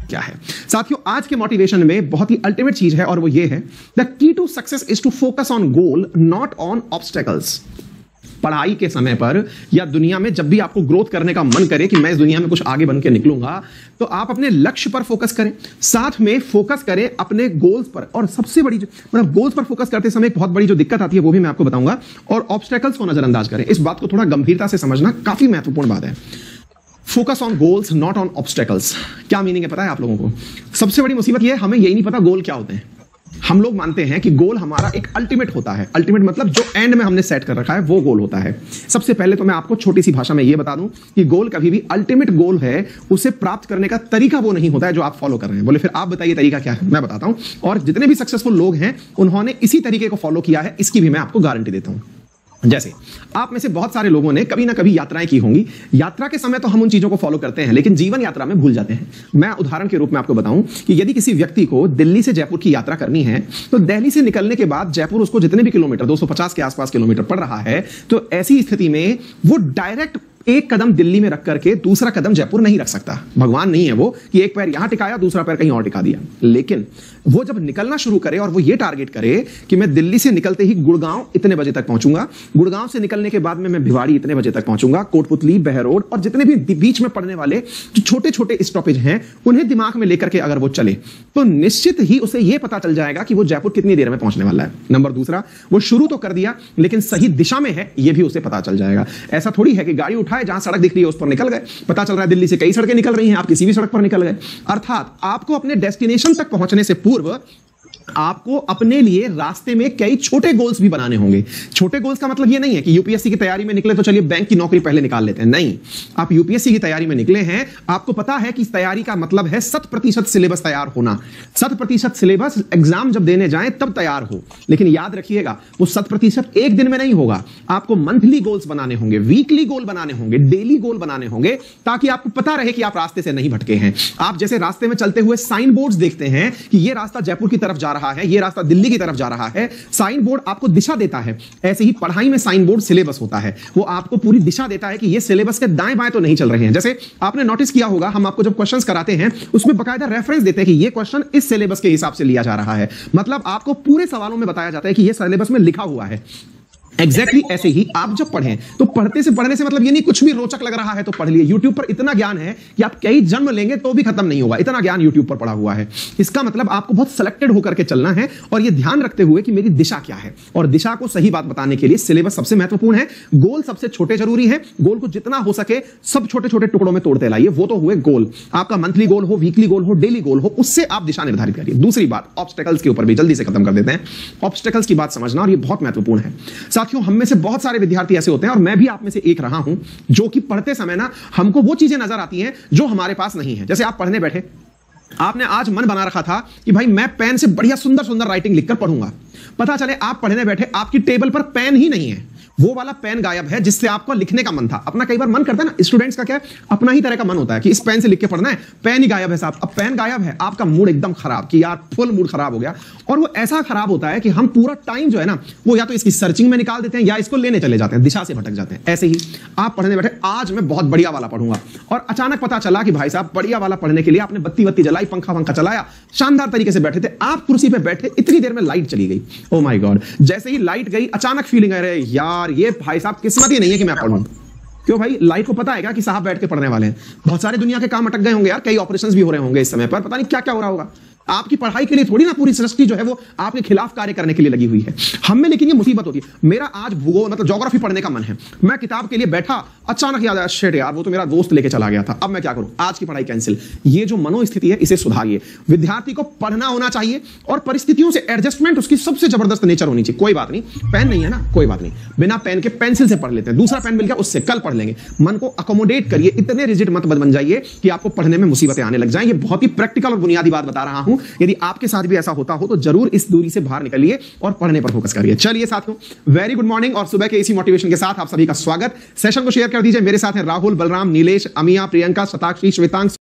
क्या है। साथियों, आज के मोटिवेशन में बहुत ही अल्टीमेट चीज है और वो ये है, the key to success is to focus on goal not on obstacles. पढ़ाई के समय पर या दुनिया में जब भी आपको ग्रोथ करने का मन करे कि मैं इस दुनिया में कुछ आगे बन के निकलूंगा, तो आप अपने लक्ष्य पर फोकस करें, साथ में फोकस करें अपने गोल्स पर। और सबसे बड़ी मतलब गोल्स पर फोकस करते समय एक बहुत बड़ी जो दिक्कत आती है वो भी मैं आपको बताऊंगा, और ऑब्स्टेकल्स को नजरअंदाज करें। इस बात को थोड़ा गंभीरता से समझना काफी महत्वपूर्ण बात है। Focus on goals not on obstacles. क्या मीनिंग है पता है आप लोगों को? सबसे बड़ी मुसीबत यह है, हमें यही नहीं पता गोल क्या होते हैं। हम लोग मानते हैं कि गोल हमारा एक अल्टीमेट होता है। अल्टीमेट मतलब जो एंड में हमने सेट कर रखा है वो गोल होता है। सबसे पहले तो मैं आपको छोटी सी भाषा में यह बता दूं कि गोल कभी भी अल्टीमेट गोल है, उसे प्राप्त करने का तरीका वो नहीं होता है जो आप फॉलो कर रहे हैं। बोले फिर आप बताइए तरीका क्या है? मैं बताता हूं, और जितने भी सक्सेसफुल लोग हैं उन्होंने इसी तरीके को फॉलो किया है, इसकी भी मैं आपको गारंटी देता हूं। जैसे आप में से बहुत सारे लोगों ने कभी ना कभी यात्राएं की होंगी। यात्रा के समय तो हम उन चीजों को फॉलो करते हैं, लेकिन जीवन यात्रा में भूल जाते हैं। मैं उदाहरण के रूप में आपको बताऊं कि यदि किसी व्यक्ति को दिल्ली से जयपुर की यात्रा करनी है, तो दिल्ली से निकलने के बाद जयपुर उसको जितने भी किलोमीटर 250 के आसपास किलोमीटर पड़ रहा है, तो ऐसी स्थिति में वो डायरेक्ट एक कदम दिल्ली में रख करके दूसरा कदम जयपुर नहीं रख सकता। भगवान नहीं है वो कि एक पैर यहां टिकाया दूसरा पैर कहीं और टिका दिया। लेकिन वो जब निकलना शुरू करे और वो ये टारगेट करे कि मैं दिल्ली से निकलते ही गुड़गांव इतने बजे तक पहुंचूंगा, गुड़गांव से निकलने के बाद में मैं भिवाड़ी इतने बजे तक पहुंचूंगा, कोटपुतली, बहरोड और जितने भी बीच में पड़ने वाले जो छोटे छोटे स्टॉपेज हैं उन्हें दिमाग में लेकर के अगर वो चले, तो निश्चित ही उसे यह पता चल जाएगा कि वो जयपुर कितनी देर में पहुंचने वाला है। नंबर दूसरा, वो शुरू तो कर दिया लेकिन सही दिशा में है यह भी उसे पता चल जाएगा। ऐसा थोड़ी है कि गाड़ी उठाए जहां सड़क दिख रही है उस पर निकल गए। पता चल रहा है दिल्ली से कई सड़कें निकल रही हैं, आप किसी भी सड़क पर निकल गए। अर्थात आपको अपने डेस्टिनेशन तक पहुंचने से पूर्व आपको अपने लिए रास्ते में कई छोटे गोल्स भी बनाने होंगे। छोटे गोल्स का मतलब यह नहीं है कि यूपीएससी की तैयारी में निकले तो चलिए बैंक की नौकरी पहले निकाल लेते हैं। नहीं, आप यूपीएससी की तैयारी में निकले हैं, आपको पता है कि इस तैयारी का मतलब है 100% सिलेबस तैयार होना। 100% सिलेबस एग्जाम जब देने जाएं तब तैयार हो। लेकिन याद रखिएगा वो 100% एक दिन में नहीं होगा। आपको मंथली गोल्स बनाने होंगे, वीकली गोल बनाने होंगे, डेली गोल बनाने होंगे, ताकि आपको पता रहे कि आप रास्ते से नहीं भटके हैं। आप जैसे रास्ते में चलते हुए साइन बोर्ड्स देखते हैं कि यह रास्ता जयपुर की तरफ जा रहा है, यह रास्ता दिल्ली की तरफ जा रहा है, साइन बोर्ड आपको दिशा देता है। ऐसे ही पढ़ाई में साइन बोर्ड सिलेबस होता है, वो आपको पूरी दिशा देता है कि ये सिलेबस के दाएं बाएं तो नहीं चल रहे हैं। जैसे आपने नोटिस किया होगा, हम आपको जब क्वेश्चंस कराते हैं उसमें बकायदा रेफरेंस देते हैं कि ये क्वेश्चन इस सिलेबस के हिसाब से लिया जा रहा है। मतलब आपको पूरे सवालों में बताया जाता है कि ये सिलेबस में लिखा हुआ है। एग्जैक्टली ऐसे ही आप जब पढ़ें तो पढ़ने से मतलब ये नहीं कुछ भी रोचक लग रहा है तो पढ़ लिए। यूट्यूब पर इतना ज्ञान है कि आप कई जन्म लेंगे तो भी खत्म नहीं होगा, इतना ज्ञान यूट्यूब पर पड़ा हुआ है। इसका मतलब आपको बहुत सिलेक्टेड होकर के चलना है और ये ध्यान रखते हुए कि मेरी दिशा क्या है। और दिशा को सही बात बताने के लिए सिलेबस सबसे महत्वपूर्ण है, गोल सबसे छोटे जरूरी है। गोल को जितना हो सके सब छोटे छोटे टुकड़ों में तोड़ते लाइए। वो तो हुए गोल, आपका मंथली गोल हो, वीकली गोल हो, डेली गोल हो, उससे आप दिशा निर्धारित करिए। दूसरी बात, ऑब्स्टेकल्स के ऊपर भी जल्दी से खत्म कर देते हैं। ऑब्स्टेकल्स की बात समझना और ये बहुत महत्वपूर्ण है। साथियों, हम में से बहुत सारे विद्यार्थी ऐसे होते हैं और मैं भी आप में से एक रहा हूं, जो कि पढ़ते समय ना हमको वो चीजें नजर आती हैं जो हमारे पास नहीं है। जैसे आप पढ़ने बैठे, आपने आज मन बना रखा था कि भाई मैं पेन से बढ़िया सुंदर सुंदर राइटिंग लिखकर पढ़ूंगा। पता चले आप पढ़ने बैठे, आपकी टेबल पर पेन ही नहीं है, वो वाला पेन गायब है जिससे आपको लिखने का मन था। अपना कई बार मन करता है ना, स्टूडेंट्स का क्या है, अपना ही तरह का मन होता है कि इस पेन से लिख के पढ़ना है, पेन ही गायब है साहब। अब पेन गायब है, आपका मूड एकदम खराब कि यार फुल मूड खराब हो गया। और वो ऐसा खराब होता है कि हम पूरा टाइम जो है ना वो या तो इसकी सर्चिंग में निकाल देते हैं या इसको लेने चले जाते हैं, दिशा से भटक जाते हैं। ऐसे ही आप पढ़ने बैठे, आज मैं बहुत बढ़िया वाला पढ़ूंगा, और अचानक पता चला कि भाई साहब बढ़िया वाला पढ़ने के लिए आपने बत्ती बत्ती जलाई, पंखा वंखा चलाया, शानदार तरीके से बैठे थे, आप कुर्सी पे बैठे, इतनी देर में लाइट चली गई। ओ माय गॉड, जैसे ही लाइट गई अचानक फीलिंग आ रही है यार ये भाई साहब किस्मत ही नहीं है कि मैं पढ़ूं। क्यों भाई, लाइट को पता है क्या कि साहब बैठ के पढ़ने वाले हैं। बहुत सारे दुनिया के काम अटक गए होंगे यार, कई ऑपरेशंस भी हो रहे होंगे इस समय पर, पता नहीं क्या क्या हो रहा होगा। आपकी पढ़ाई के लिए थोड़ी ना पूरी सृष्टि जो है वो आपके खिलाफ कार्य करने के लिए लगी हुई है। हम में लेकिन ये मुसीबत होती है। मेरा आज भूगोल मतलब ज्योग्राफी पढ़ने का मन है, मैं किताब के लिए बैठा, अचानक याद आया शिट यार वो तो मेरा दोस्त लेके चला गया था, अब मैं क्या करूं, आज की पढ़ाई कैंसिल। ये जो मनोस्थिति है इसे सुधारिए। विद्यार्थी को पढ़ना होना चाहिए और परिस्थितियों से एडजस्टमेंट उसकी सबसे जबरदस्त नेचर होनी चाहिए। कोई बात नहीं, पेन नहीं है ना, कोई बात नहीं, बिना पेन के पेंसिल से पढ़ लेते हैं, दूसरा पेन मिल गया उससे कल पढ़ लेंगे। मन को अकोमोडेट करिए, इतने रिजिड मत बन जाइए कि आपको पढ़ने में मुसीबतें आने लग जाएं। ये बहुत ही प्रैक्टिकल और बुनियादी बात बता रहा हूं। यदि आपके साथ भी ऐसा होता हो तो जरूर इस दूरी से बाहर निकलिए और पढ़ने पर फोकस करिए। चलिए साथियों, वेरी गुड मॉर्निंग और सुबह के इसी मोटिवेशन के साथ आप सभी का स्वागत। सेशन को शेयर कर दीजिए। मेरे साथ हैं राहुल, बलराम, नीलेश, अमिया, प्रियंका, शताक्षी, श्वेतांश।